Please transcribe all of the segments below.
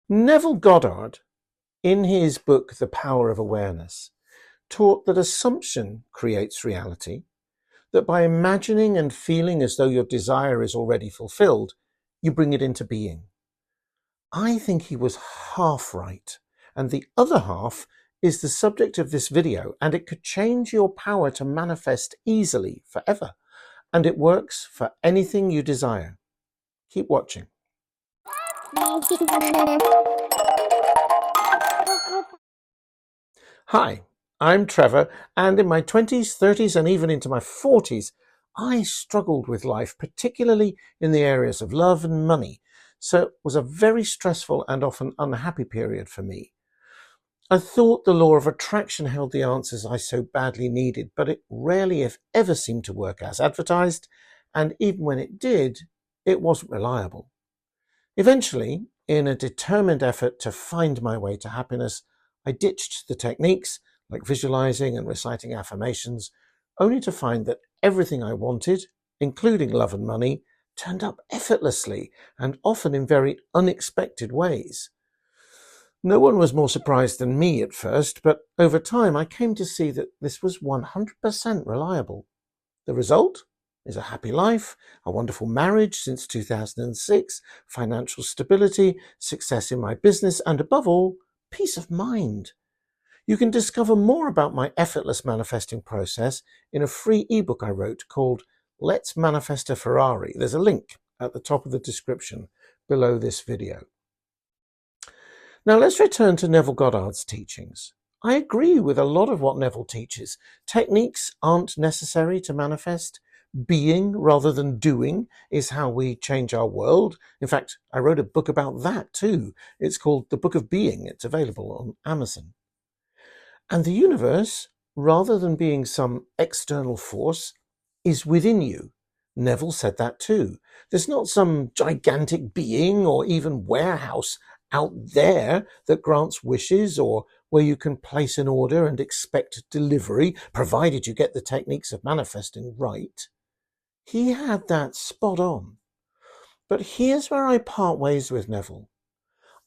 Neville Goddard, in his book The Power of Awareness, taught that assumption creates reality, that by imagining and feeling as though your desire is already fulfilled, you bring it into being. I think he was half right, and the other half is the subject of this video, and it could change your power to manifest easily forever, and it works for anything you desire. Keep watching. Hi, I'm Trevor, and in my 20s, 30s, and even into my 40s, I struggled with life, particularly in the areas of love and money, so it was a very stressful and often unhappy period for me. I thought the law of attraction held the answers I so badly needed, but it rarely, if ever, seemed to work as advertised, and even when it did, it wasn't reliable. Eventually, in a determined effort to find my way to happiness, I ditched the techniques like visualizing and reciting affirmations, only to find that everything I wanted, including love and money, turned up effortlessly and often in very unexpected ways. No one was more surprised than me at first, but over time I came to see that this was 100% reliable. The result is a happy life, a wonderful marriage since 2006, financial stability, success in my business, and above all, peace of mind. You can discover more about my effortless manifesting process in a free ebook I wrote called Let's Manifest a Ferrari. There's a link at the top of the description below this video. Now let's return to Neville Goddard's teachings. I agree with a lot of what Neville teaches. Techniques aren't necessary to manifest. Being rather than doing is how we change our world. In fact, I wrote a book about that too. It's called The Book of Being. It's available on Amazon. And the universe, rather than being some external force, is within you. Neville said that too. There's not some gigantic being or even warehouse out there that grants wishes or where you can place an order and expect delivery, provided you get the techniques of manifesting right. He had that spot on. But here's where I part ways with Neville.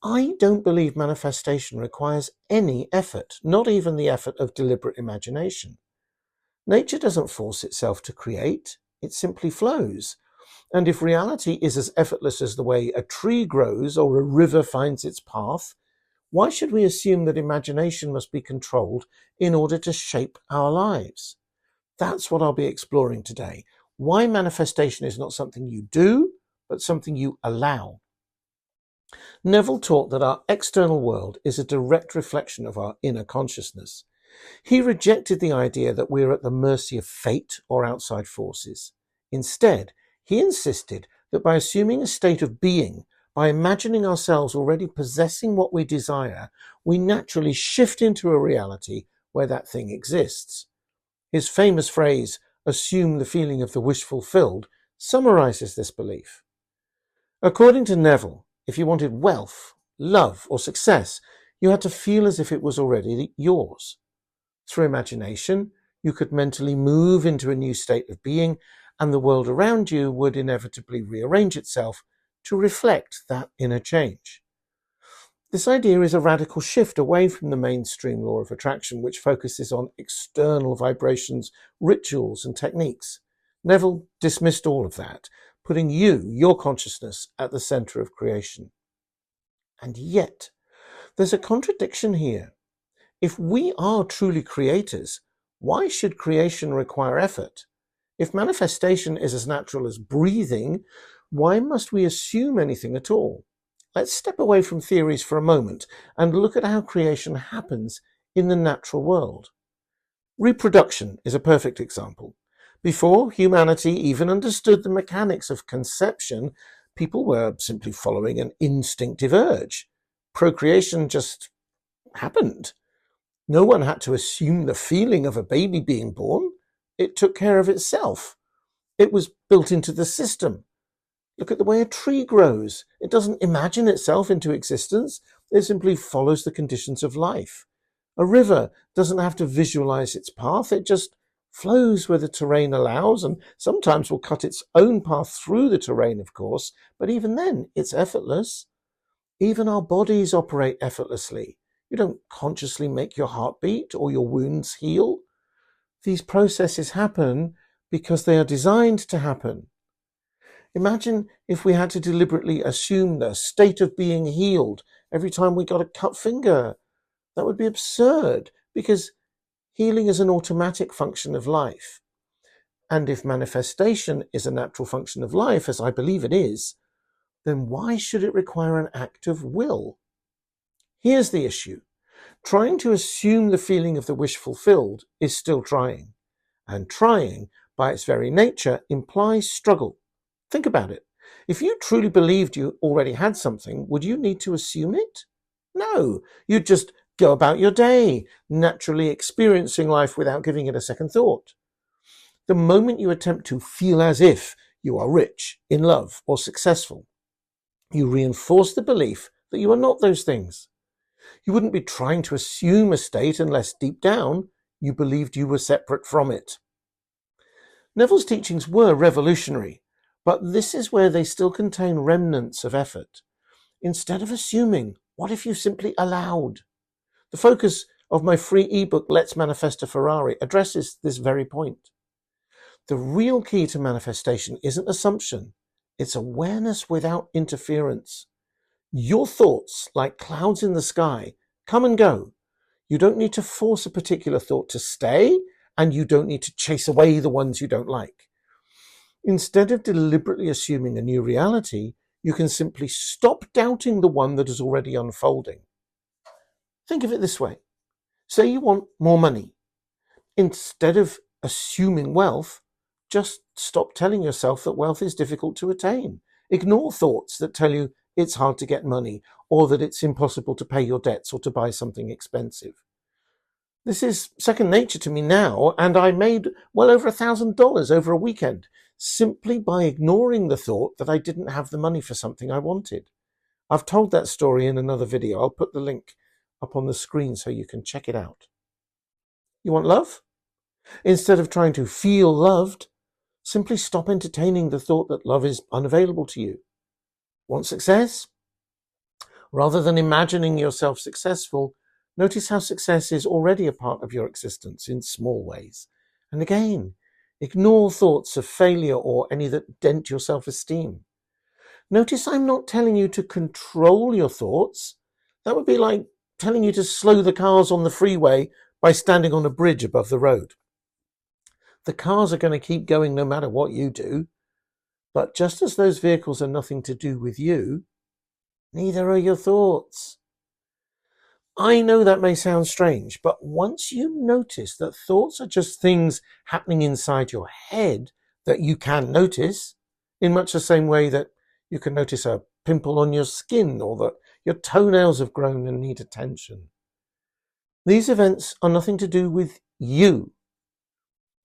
I don't believe manifestation requires any effort, not even the effort of deliberate imagination. Nature doesn't force itself to create, it simply flows. And if reality is as effortless as the way a tree grows or a river finds its path, why should we assume that imagination must be controlled in order to shape our lives? That's what I'll be exploring today. Why manifestation is not something you do, but something you allow. Neville taught that our external world is a direct reflection of our inner consciousness. He rejected the idea that we're at the mercy of fate or outside forces. Instead, he insisted that by assuming a state of being, by imagining ourselves already possessing what we desire, we naturally shift into a reality where that thing exists. His famous phrase, "assume the feeling of the wish fulfilled," summarizes this belief. According to Neville, if you wanted wealth, love, or success, you had to feel as if it was already yours. Through imagination, you could mentally move into a new state of being, and the world around you would inevitably rearrange itself to reflect that inner change. This idea is a radical shift away from the mainstream law of attraction, which focuses on external vibrations, rituals, and techniques. Neville dismissed all of that, putting your consciousness, at the center of creation. And yet, there's a contradiction here. If we are truly creators, why should creation require effort? If manifestation is as natural as breathing, why must we assume anything at all? Let's step away from theories for a moment and look at how creation happens in the natural world. Reproduction is a perfect example. Before humanity even understood the mechanics of conception, people were simply following an instinctive urge. Procreation just happened. No one had to assume the feeling of a baby being born. It took care of itself. It was built into the system. Look at the way a tree grows. It doesn't imagine itself into existence. It simply follows the conditions of life. A river doesn't have to visualize its path. It just flows where the terrain allows, and sometimes will cut its own path through the terrain, of course, but even then, it's effortless. Even our bodies operate effortlessly. You don't consciously make your heart beat or your wounds heal. These processes happen because they are designed to happen. Imagine if we had to deliberately assume the state of being healed every time we got a cut finger. That would be absurd, because healing is an automatic function of life. And if manifestation is a natural function of life, as I believe it is, then why should it require an act of will? Here's the issue. Trying to assume the feeling of the wish fulfilled is still trying. And trying, by its very nature, implies struggle. Think about it. If you truly believed you already had something, would you need to assume it? No, you'd just go about your day, naturally experiencing life without giving it a second thought. The moment you attempt to feel as if you are rich, in love, or successful, you reinforce the belief that you are not those things. You wouldn't be trying to assume a state unless deep down you believed you were separate from it. Neville's teachings were revolutionary, but this is where they still contain remnants of effort. Instead of assuming, what if you simply allowed? The focus of my free ebook, Let's Manifest a Ferrari, addresses this very point. The real key to manifestation isn't assumption, it's awareness without interference. Your thoughts, like clouds in the sky, come and go. You don't need to force a particular thought to stay, and you don't need to chase away the ones you don't like. Instead of deliberately assuming a new reality, you can simply stop doubting the one that is already unfolding. Think of it this way. Say you want more money. Instead of assuming wealth, just stop telling yourself that wealth is difficult to attain. Ignore thoughts that tell you it's hard to get money, or that it's impossible to pay your debts or to buy something expensive. This is second nature to me now, and I made well over $1,000 over a weekend, simply by ignoring the thought that I didn't have the money for something I wanted. I've told that story in another video. I'll put the link up on the screen so you can check it out. You want love? Instead of trying to feel loved, simply stop entertaining the thought that love is unavailable to you. Want success? Rather than imagining yourself successful, notice how success is already a part of your existence in small ways. And again, ignore thoughts of failure or any that dent your self-esteem. Notice I'm not telling you to control your thoughts. That would be like telling you to slow the cars on the freeway by standing on a bridge above the road. The cars are going to keep going no matter what you do. But just as those vehicles are nothing to do with you, neither are your thoughts. I know that may sound strange, but once you notice that thoughts are just things happening inside your head that you can notice, in much the same way that you can notice a pimple on your skin or that your toenails have grown and need attention. These events are nothing to do with you,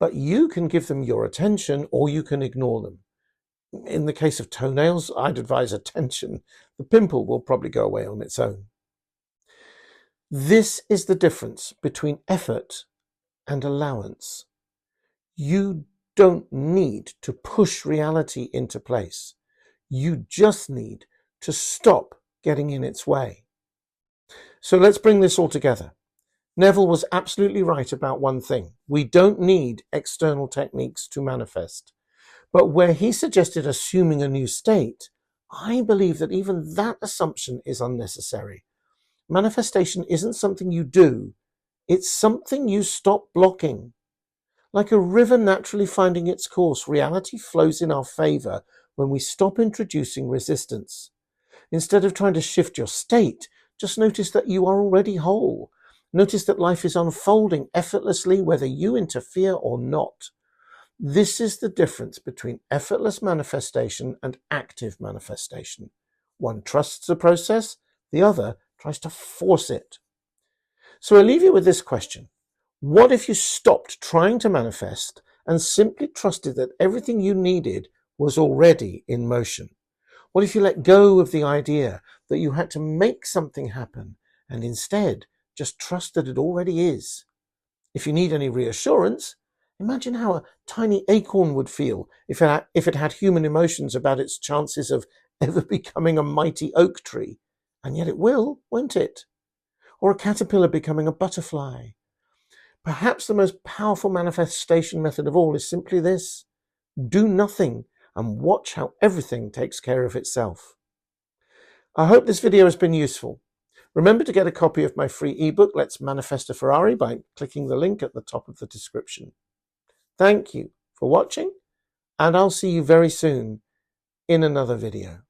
but you can give them your attention or you can ignore them. In the case of toenails, I'd advise attention. The pimple will probably go away on its own. This is the difference between effort and allowance. You don't need to push reality into place. You just need to stop getting in its way. So let's bring this all together. Neville was absolutely right about one thing. We don't need external techniques to manifest. But where he suggested assuming a new state, I believe that even that assumption is unnecessary. Manifestation isn't something you do, it's something you stop blocking. Like a river naturally finding its course, reality flows in our favor when we stop introducing resistance. Instead of trying to shift your state, just notice that you are already whole. Notice that life is unfolding effortlessly whether you interfere or not. This is the difference between effortless manifestation and active manifestation. One trusts the process, the other tries to force it. So I leave you with this question. What if you stopped trying to manifest and simply trusted that everything you needed was already in motion? What if you let go of the idea that you had to make something happen and instead just trust that it already is? If you need any reassurance, imagine how a tiny acorn would feel if it had human emotions about its chances of ever becoming a mighty oak tree. And yet it will, won't it? Or a caterpillar becoming a butterfly. Perhaps the most powerful manifestation method of all is simply this: do nothing and watch how everything takes care of itself. I hope this video has been useful. Remember to get a copy of my free ebook, Let's Manifest a Ferrari, by clicking the link at the top of the description. Thank you for watching, and I'll see you very soon in another video.